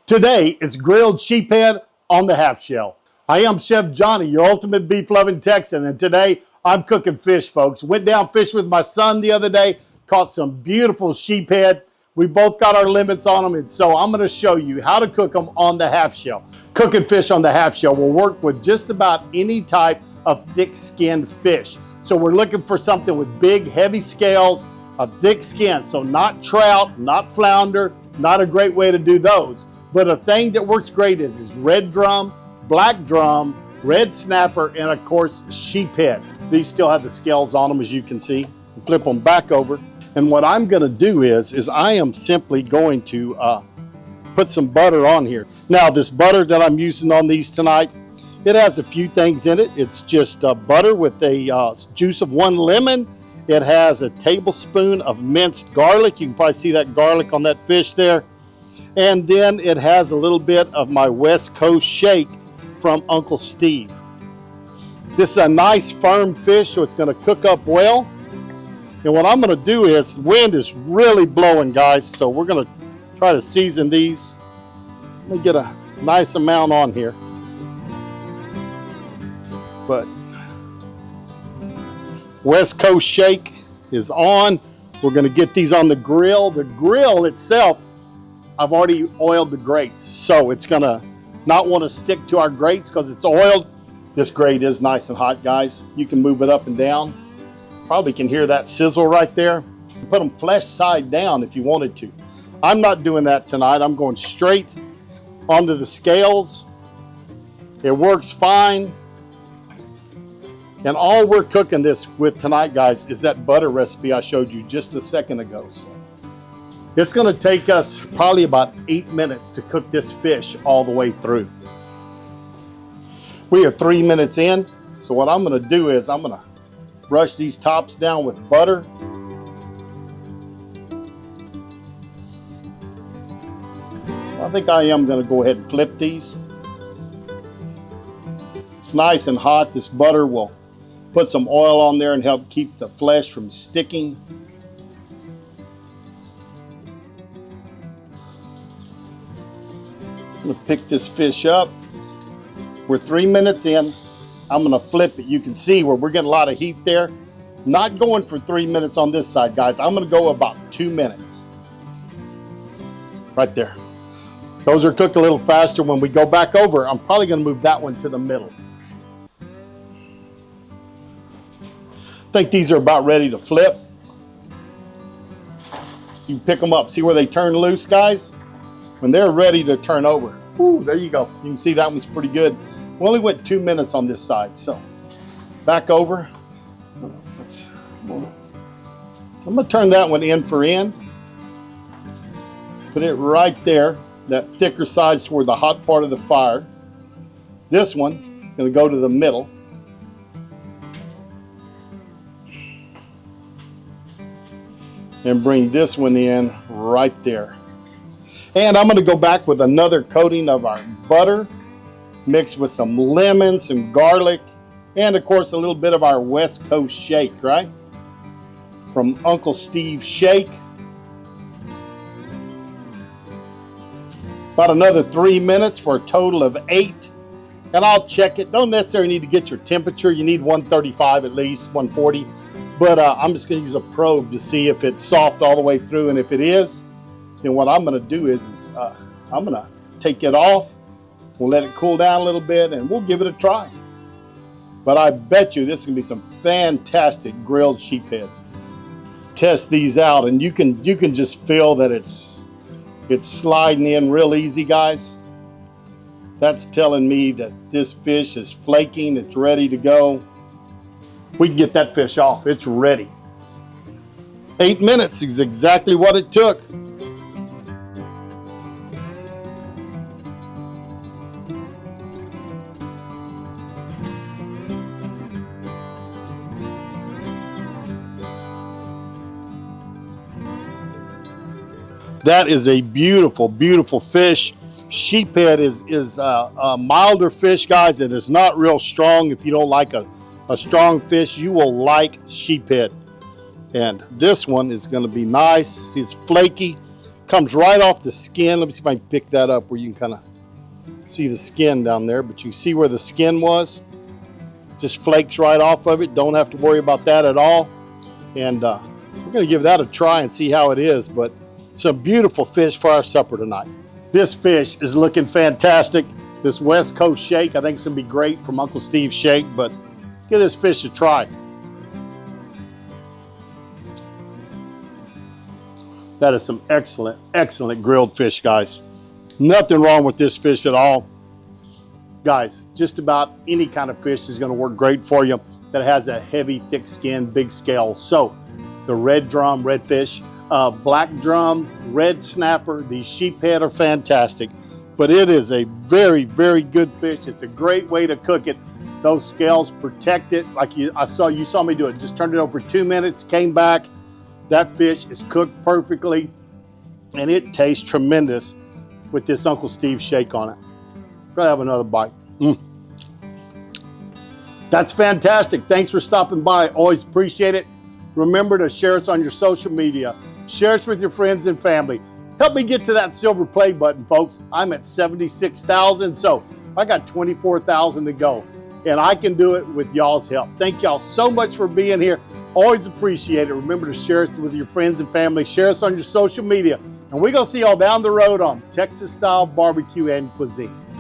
Today is grilled sheephead on the half shell. I am Chef Johnny, your ultimate beef loving Texan, and today I'm cooking fish, folks. Went down fishing with my son the other day, caught some beautiful sheephead. We both got our limits on them, and so I'm gonna show you how to cook them on the half shell. Cooking fish on the half shell will work with just about any type of thick-skinned fish. So we're looking for something with big, heavy scales, a thick skin. So not trout, not flounder, not a great way to do those. But a thing that works great is red drum, black drum, red snapper, and of course, sheephead. These still have the scales on them, as you can see. Flip them back over. And what I'm gonna do is I am simply going to put some butter on here. Now, this butter that I'm using on these tonight, it has a few things in it. It's just butter with a juice of 1 lemon. It has a tablespoon of minced garlic. You can probably see that garlic on that fish there. And then it has a little bit of my West Coast shake from Uncle Steve. This is a nice firm fish, so it's gonna cook up well. And what I'm gonna do is, wind is really blowing, guys, so we're gonna try to season these. Let me get a nice amount on here. But West Coast shake is on. We're gonna get these on the grill. The grill itself, I've already oiled the grates, so it's gonna not want to stick to our grates because it's oiled. This grate is nice and hot, guys. You can move it up and down. Probably can hear that sizzle right there. Put them flesh side down if you wanted to. I'm not doing that tonight. I'm going straight onto the scales. It works fine. And all we're cooking this with tonight, guys, is that butter recipe I showed you just a second ago. So it's gonna take us probably about 8 minutes to cook this fish all the way through. We are 3 minutes in, so what I'm gonna do is I'm gonna brush these tops down with butter. So I think I am gonna go ahead and flip these. It's nice and hot. This butter will put some oil on there and help keep the flesh from sticking. I'm gonna pick this fish up. We're 3 minutes in. I'm gonna flip it. You can see where we're getting a lot of heat there. Not going for 3 minutes on this side, guys. I'm gonna go about 2 minutes. Right there. Those are cooked a little faster. When we go back over, I'm probably gonna move that one to the middle. I think these are about ready to flip. So you pick them up. See where they turn loose, guys? When they're ready to turn over. Ooh, there you go. You can see that one's pretty good. We only went 2 minutes on this side, so back over. I'm gonna turn that one end for end. Put it right there. That thicker side's toward the hot part of the fire. This one, gonna go to the middle. And bring this one in right there. And I'm gonna go back with another coating of our butter, mixed with some lemon, some garlic, and of course a little bit of our West Coast shake, right? From Uncle Steve's shake. About another 3 minutes for a total of 8. And I'll check it. Don't necessarily need to get your temperature. You need 135 at least, 140. But I'm just gonna use a probe to see if it's soft all the way through, and if it is, then what I'm gonna do is I'm gonna take it off. We'll let it cool down a little bit and we'll give it a try. But I bet you this is gonna be some fantastic grilled sheephead. Test these out and you can just feel that it's sliding in real easy, guys. That's telling me that this fish is flaking, it's ready to go. We can get that fish off, it's ready. 8 minutes is exactly what it took. That is a beautiful, beautiful fish. Sheephead is a milder fish, guys. It is not real strong. If you don't like a strong fish, you will like sheephead. And this one is going to be nice. It's flaky. Comes right off the skin. Let me see if I can pick that up where you can kind of see the skin down there, but you see where the skin was? Just flakes right off of it. Don't have to worry about that at all. And we're going to give that a try and see how it is, but some beautiful fish for our supper tonight. This fish is looking fantastic. This West Coast shake, I think it's going to be great from Uncle Steve's Shake, but let's give this fish a try. That is some excellent, excellent grilled fish, guys. Nothing wrong with this fish at all. Guys, just about any kind of fish is going to work great for you that has a heavy, thick skin, big scale. So the red drum, redfish, black drum, red snapper, these sheephead are fantastic. But it is a very, very good fish. It's a great way to cook it. Those scales protect it. Like you saw me do it. Just turned it over 2 minutes, came back. That fish is cooked perfectly, and it tastes tremendous with this Uncle Steve's Shake on it. Gotta have another bite. That's fantastic. Thanks for stopping by. Always appreciate it. Remember to share us on your social media. Share us with your friends and family. Help me get to that silver play button, folks. I'm at 76,000, so I got 24,000 to go. And I can do it with y'all's help. Thank y'all so much for being here. Always appreciate it. Remember to share us with your friends and family. Share us on your social media. And we're going to see y'all down the road on Texas Style Barbecue and Cuisine.